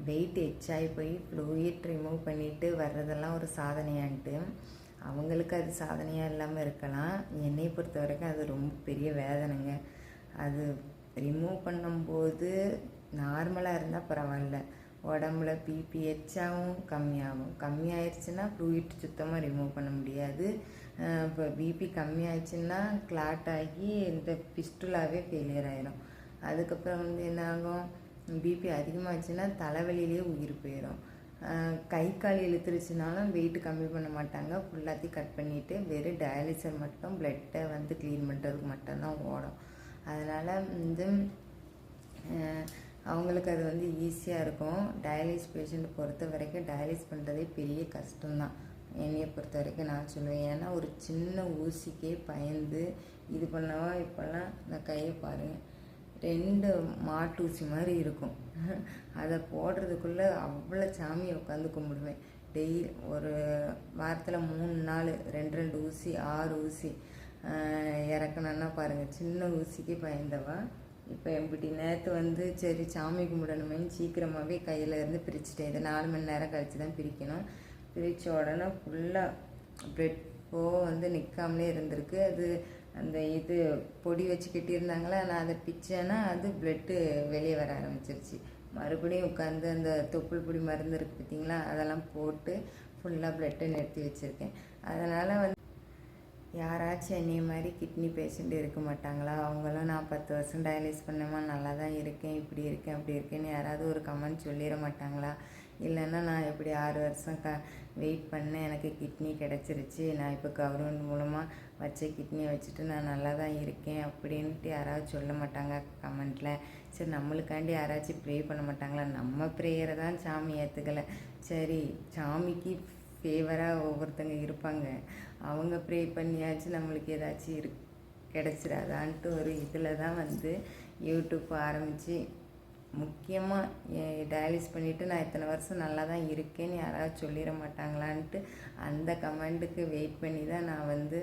Wait எச்சாகி போய் fluid remove பண்ணிவிட்டு வர்றதெல்லாம் ஒரு சாதனையான்ட்டு அவங்களுக்கு அது சாதனையாக இல்லாமல் இருக்கலாம். என்னை பொறுத்த வரைக்கும் அது ரொம்ப பெரிய வேதனைங்க. அது ரிமூவ் பண்ணும்போது நார்மலாக இருந்தால் பரவாயில்ல, உடம்புல பிபி எச்சாகவும் கம்மியாயிருச்சுன்னா ஃப்ளூயிட் சுத்தமாக ரிமூவ் பண்ண முடியாது. இப்போ பிபி கம்மியாயிடுச்சுன்னா கிளாட் ஆகி இந்த பிஸ்டுலாவே ஃபெயிலியர் ஆயிரும். அதுக்கப்புறம் என்ன ஆகும், பிபி அதிகமாகிடுச்சுன்னா தலைவலியிலே உயிர் போயிடும். கை கால் இழுத்துருச்சுனாலும் வெயிட் கம்மி பண்ண மாட்டாங்க, ஃபுல்லாத்தையும் கட் பண்ணிவிட்டு வெறும் டயாலிசர் மட்டும் பிளட்டை க்ளீன் பண்ணுறதுக்கு மட்டும்தான் ஓடும். அதனால் அவங்களுக்கு அது ஈஸியாக இருக்கும். டயாலிஸ் பேஷண்ட் பொறுத்த வரைக்கும் டயாலிஸ் பண்ணுறதே பெரிய கஷ்டம்தான் என்னையை பொறுத்த வரைக்கும் நான் சொல்லுவேன். ஏன்னா ஒரு சின்ன ஊசிக்கே பயந்து இது பண்ணவா. இப்போல்லாம் இந்த கையை பாருங்கள், 2 மாட்டு ஊசி மாதிரி இருக்கும். அதை போடுறதுக்குள்ளே அவ்வளோ சாமியை உட்காந்து கும்பிடுவேன். டெய்லி ஒரு வாரத்தில் 3 நாள் 2 ஊசி 6 ஊசி இறக்கணுன்னா பாருங்கள், சின்ன ஊசிக்கே பயந்தவா. இப்போ எப்படி நேற்று சரி சாமி கும்பிடணுமேனு சீக்கிரமாகவே கையில் இருந்து பிரிச்சுட்டேன். இதை 4 மணி நேரம் கழித்து தான் பிரிக்கணும். பிரித்த உடனே ஃபுல்லாக பிளட் நிற்காமலே இருந்திருக்கு. அது அந்த இது பொடி வச்சு கட்டியிருந்தாங்களா, நான் அதை பிச்சேன்னா அது பிளட்டு வெளியே வர ஆரம்பிச்சிருச்சு. மறுபடியும் உட்காந்து அந்த தொப்புள் பொடி மருந்து இருக்குது பார்த்திங்களா, அதெல்லாம் போட்டு ஃபுல்லாக பிளட்டை நிறுத்தி வச்சுருக்கேன். அதனால் யாராச்சும் என்னைய மாதிரி கிட்னி பேஷண்ட் இருக்க மாட்டாங்களா? அவங்களும் நான் 10 வருஷம் டயாலிஸ் பண்ணேம்மா, நல்லா தான் இருக்கேன், இப்படி இருக்கேன் அப்படி இருக்கேன்னு யாராவது ஒரு கமெண்ட் சொல்லிட மாட்டாங்களா? இல்லைன்னா நான் எப்படி 6 வருஷம் வெயிட் பண்ணேன், எனக்கு கிட்னி கிடச்சிருச்சு, நான் இப்போ கவர்மெண்ட் மூலமாக வச்ச கிட்னியை வச்சுட்டு நான் நல்லா தான் இருக்கேன் அப்படின்ட்டு யாராவது சொல்ல மாட்டாங்க கமெண்ட்டில்? சரி, நம்மளுக்காண்டி யாராச்சும் ப்ரே பண்ண மாட்டாங்களா? நம்ம ப்ரேயரை தான் சாமி ஏற்றுக்கலை. சரி, சாமிக்கு ஃபேவராக ஒவ்வொருத்தங்க இருப்பாங்க, அவங்க ப்ரே பண்ணியாச்சு நம்மளுக்கு ஏதாச்சும் கிடச்சிடாதான்ட்டு ஒரு இதில் தான் யூடியூப் ஆரம்பித்து முக்கியமாக டயாலிஸ் பண்ணிவிட்டு நான் இத்தனை வருஷம் நல்லா தான் இருக்கேன்னு யாராவது சொல்லிட மாட்டாங்களான்ட்டு அந்த கமெண்ட்டுக்கு வெயிட் பண்ணி தான் நான்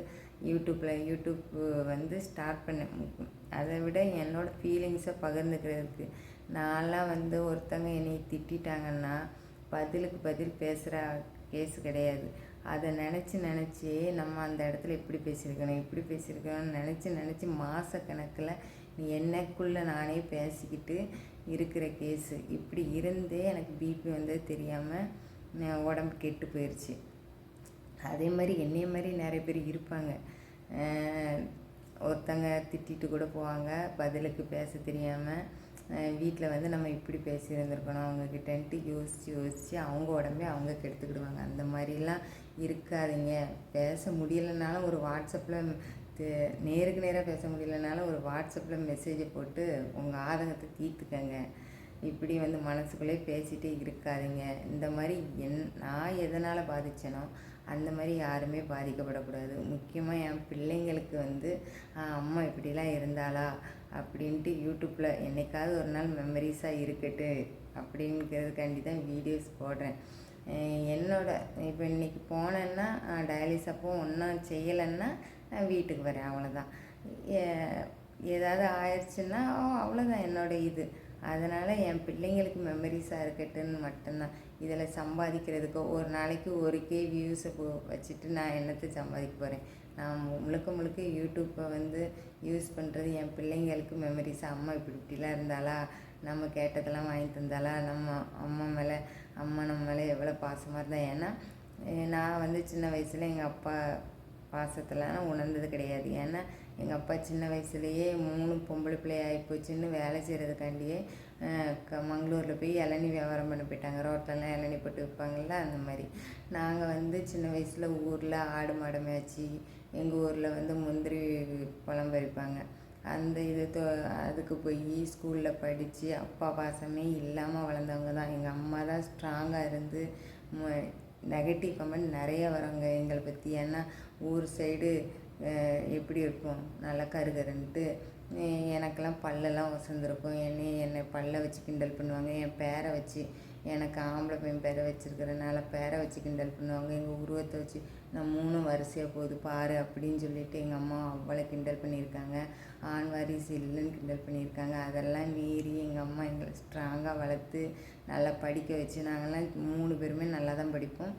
யூடியூப் ஸ்டார்ட் பண்ணேன். அதை விட என்னோடய ஃபீலிங்ஸை பகிர்ந்துக்கிறதுக்கு. நான்லாம் ஒருத்தங்க என்னை திட்டாங்கன்னா பதிலுக்கு பதில் பேசுகிற கேஸ் கிடையாது. அதை நினச்சி நம்ம அந்த இடத்துல இப்படி பேசியிருக்கணும்னு நினச்சி மாதக்கணக்கில் என்னைக்குள்ளே நானே பேசிக்கிட்டு இருக்கிற கேஸு. இப்படி இருந்தே எனக்கு பிபி தெரியாமல் உடம்பு கெட்டு போயிடுச்சு. அதே மாதிரி என்னைய மாதிரி நிறைய பேர் இருப்பாங்க. ஒருத்தங்க திட்டிட்டு கூட போவாங்க, பதிலுக்கு பேச தெரியாமல். வீட்டில் நம்ம இப்படி பேசியிருந்துருக்கணும் அவங்கக்கிட்டன்ட்டு யோசித்து அவங்க உடம்பே அவங்க கெடுத்துக்கிடுவாங்க. அந்த மாதிரிலாம் இருக்காதீங்க. பேச முடியலைனாலும் ஒரு வாட்ஸ்அப்பில் நேருக்கு நேராக பேச முடியலனாலும் ஒரு வாட்ஸ்அப்பில் மெசேஜை போட்டு உங்கள் ஆதங்கத்தை தீர்த்துக்கங்க. இப்படி மனசுக்குள்ளே பேசிகிட்டே இருக்காதீங்க. இந்த மாதிரி நான் எதனால் பாதித்தேனோ அந்த மாதிரி யாருமே பாதிக்கப்படக்கூடாது. முக்கியமாக என் பிள்ளைங்களுக்கு அம்மா இப்படிலாம் இருந்தாளா அப்படின்ட்டு யூடியூப்பில் என்றைக்காவது ஒரு நாள் மெமரிஸாக இருக்கட்டு அப்படிங்கிறதுக்காண்டி தான் வீடியோஸ் போடுறேன். இப்போ இன்றைக்கி போனேன்னா டயாலிஸ் அப்போ ஒன்றும் செய்யலைன்னா நான் வீட்டுக்கு வரேன், அவ்வளோதான். ஏதாவது ஆயிடுச்சுன்னா அவ்வளோதான் என்னோடய இது. அதனால் என் பிள்ளைங்களுக்கு மெமரிஸாக இருக்கட்டுன்னு மட்டும்தான். இதில் சம்பாதிக்கிறதுக்கோ ஒரு நாளைக்கு 1K வியூஸை வச்சுட்டு நான் என்னத்தை சம்பாதிக்க போகிறேன்? நான் முழுக்க யூடியூப்பை யூஸ் பண்ணுறது என் பிள்ளைங்களுக்கு மெமரிஸாக. அம்மா இப்படிலாம் இருந்தாலா, நம்ம கேட்டதெல்லாம் வாங்கி தந்தாலா, அம்மா நம்ம மேலே எவ்வளோ பாசமாக இருந்தா. ஏன்னா நான் சின்ன வயசில் எங்கள் அப்பா பாசத்தெல்லாம் உணர்ந்தது கிடையாது. ஏன்னா எங்கள் அப்பா சின்ன வயசுலேயே 3 பொம்பளை பிள்ளை ஆகிப்போச்சுன்னு வேலை செய்கிறதுக்காண்டியே மங்களூரில் போய் இளநீ வியாபாரம் பண்ண போயிட்டாங்க. ரோட்லலாம் இளநீ போட்டு விற்பாங்கள்ல, அந்த மாதிரி. நாங்கள் சின்ன வயசில் ஊரில் ஆடு மாடு மேய்ச்சி, எங்கள் ஊரில் முந்திரி பழம் பறிப்பாங்க. அந்த அதுக்கு போய் ஸ்கூலில் படித்து அப்பா பாசமே இல்லாமல் வளர்ந்தவங்க தான். எங்கள் அம்மா தான் ஸ்ட்ராங்காக இருந்து நெகட்டிவ் கமெண்ட் நிறைய வரவங்க எங்களை பற்றி. ஏன்னா ஊர் சைடு எப்படி இருக்கும், நல்லா கருகருன்ட்டு எனக்கெல்லாம் பல்லெல்லாம் ஒசந்துருக்கும். என்னை பல்லை வச்சு கிண்டல் பண்ணுவாங்க. என் பேரை வச்சு, எனக்கு ஆம்பளை பையன் பேரை வச்சுருக்கிறனால பேரை வச்சு கிண்டல் பண்ணுவாங்க. எங்கள் உருவத்தை வச்சு நான் 3 வரிசையாக போகுது பாரு அப்படின்னு சொல்லிட்டு எங்கள் அம்மா அவ்வளோ கிண்டல் பண்ணியிருக்காங்க. ஆண் வாரிசு இல்லைன்னு கிண்டல் பண்ணியிருக்காங்க. அதெல்லாம் மீறி எங்கள் அம்மா எங்களை ஸ்ட்ராங்காக வளர்த்து நல்லா படிக்க வச்சு, நாங்கள்லாம் 3 பேருமே நல்லா தான் படிப்போம்.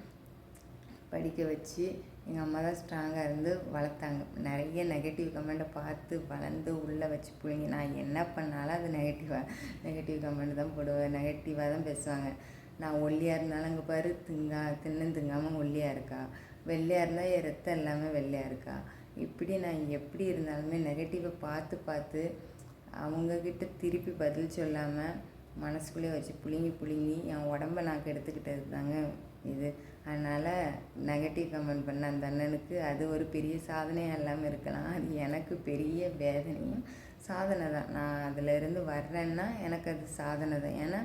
படிக்க வச்சு எங்கள் அம்மா தான் ஸ்ட்ராங்காக இருந்து வளர்த்தாங்க. நிறைய நெகட்டிவ் கமெண்ட்டை பார்த்து வளர்ந்து உள்ளே வச்சு பிள்ளைங்க நான் என்ன பண்ணாலும் அது நெகட்டிவ் கமெண்ட் தான் போடுவேன். நெகட்டிவாக தான் பேசுவாங்க. நான் ஒல்லியாக இருந்தாலும் அங்கே பாரு திங்காமல் ஒல்லியாக இருக்கா, வெள்ளையாக இருந்தால் என் ரத்தம் எல்லாமே வெள்ளையாக இருக்கா, இப்படி நான் எப்படி இருந்தாலுமே நெகட்டிவை பார்த்து அவங்கக்கிட்ட திருப்பி பதில் சொல்லாமல் மனசுக்குள்ளே வச்சு புழுங்கி என் உடம்பை நான் கெடுத்துக்கிட்டது தாங்க இது. அதனால் நெகட்டிவ் கமெண்ட் பண்ண அந்த அண்ணனுக்கு அது ஒரு பெரிய சாதனையாக இல்லாமல் இருக்கலாம். அது எனக்கு பெரிய வேதனையும் சாதனை தான். நான் அதிலேருந்து வர்றேன்னா எனக்கு அது சாதனை தான். ஏன்னா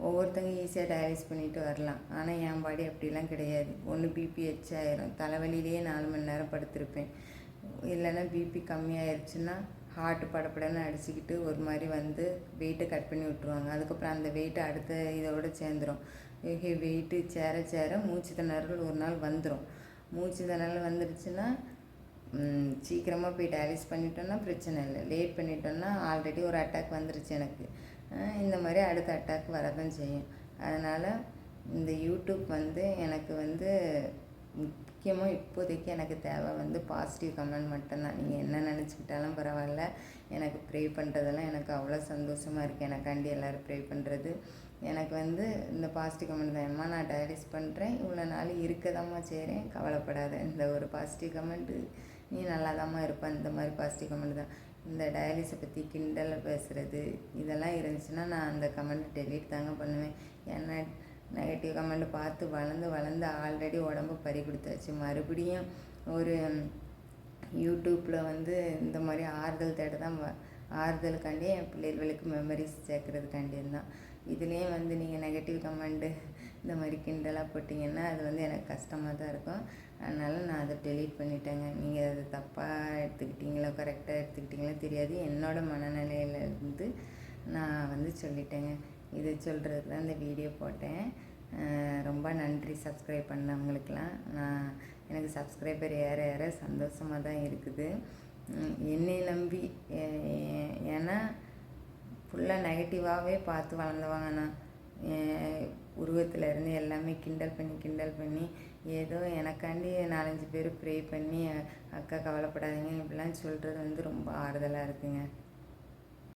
ஒவ்வொருத்தங்க ஈஸியாக டயாலிஸ் பண்ணிட்டு வரலாம். ஆனால் என் பாடி அப்படிலாம் கிடையாது. ஒன்று பிபி ஆயிரும், தலைவலியிலேயே 4 மணி நேரம் படுத்திருப்பேன். இல்லைன்னா பிபி கம்மியாயிருச்சுன்னா ஹார்ட்டு படப்படன்னு அடிச்சுக்கிட்டு ஒரு மாதிரி வந்து வெயிட்டை கட் பண்ணி விட்ருவாங்க. அதுக்கப்புறம் அந்த வெயிட்டை அடுத்த இதோடு சேர்ந்துடும். வெயிட்டு சேர மூச்சு திணறல் ஒரு நாள் வந்துடும். மூச்சு திணறல் வந்துடுச்சுன்னா சீக்கிரமாக போய் டயாலிஸ் பண்ணிட்டோன்னா பிரச்சனை இல்லை. லேட் பண்ணிட்டோன்னா ஆல்ரெடி ஒரு அட்டாக் வந்துருச்சு எனக்கு. இந்த மாதிரி அடுத்த அட்டாக் வரதான் செய்யும். அதனால் இந்த யூடியூப் வந்து எனக்கு வந்து முக்கியமாக இப்போதைக்கு எனக்கு தேவை வந்து பாசிட்டிவ் கமெண்ட் மட்டும்தான். நீங்கள் என்ன நினச்சிக்கிட்டாலும் பரவாயில்ல. எனக்கு ப்ரே பண்ணுறதெல்லாம் எனக்கு அவ்வளோ சந்தோஷமாக இருக்குது. எனக்காண்டி எல்லோரும் ப்ரே பண்ணுறது எனக்கு வந்து இந்த பாசிட்டிவ் கமெண்ட் தான். அம்மா நான் டயாலிஸ் பண்ணுறேன், இவ்வளோ நாள் இருக்கதாம்மா செய்கிறேன், கவலைப்படாத. இந்த ஒரு பாசிட்டிவ் கமெண்ட்டு நீ நல்லாதாம்மா இருப்பேன். இந்த மாதிரி பாசிட்டிவ் கமெண்ட் தான். இந்த டயாலிஸை பற்றி கிண்டலை பேசுகிறது இதெல்லாம் இருந்துச்சுன்னா நான் அந்த கமெண்ட் டெலீட் தாங்க பண்ணுவேன். ஏன்னா நெகட்டிவ் கமெண்ட் பார்த்து வளர்ந்து ஆல்ரெடி உடம்பு பறி கொடுத்தாச்சு. மறுபடியும் ஒரு யூடியூப்பில் வந்து இந்த மாதிரி ஆறுதல் தேட தான் ஆறுதலுக்காண்டி என் பிள்ளைகளுக்கு மெமரிஸ் சேர்க்குறதுக்காண்டியும் தான். இதுலேயும் வந்து நீங்கள் நெகட்டிவ் கமெண்ட்டு இந்த மாதிரி கிண்டலாக போட்டிங்கன்னா அது வந்து எனக்கு கஷ்டமாக தான் இருக்கும். அதனால் நான் அதை டெலீட் பண்ணிட்டேங்க. நீங்கள் அதை தப்பாக எடுத்துக்கிட்டீங்களோ கரெக்டாக எடுத்துக்கிட்டீங்களோ தெரியாது. என்னோடய மனநிலையிலேருந்து நான் வந்து சொல்லிட்டேங்க. இது சொல்கிறது தான் இந்த வீடியோ போட்டேன். ரொம்ப நன்றி சப்ஸ்கிரைப் பண்ணவங்களுக்கெலாம். எனக்கு சப்ஸ்கிரைபர் ஏற சந்தோஷமாக தான் இருக்குது. என்னை நம்பி ஏன்னா ஃபுல்லாக நெகட்டிவாகவே பார்த்து வளர்ந்தவாங்க. நான் உருவத்திலேருந்து எல்லாமே கிண்டல் பண்ணி ஏதோ எனக்காண்டி 4-5 பேர் ப்ரே பண்ணி அக்கா கவலைப்படாதீங்க இப்படிலாம் சொல்கிறது வந்து ரொம்ப ஆறுதலாக இருக்குங்க.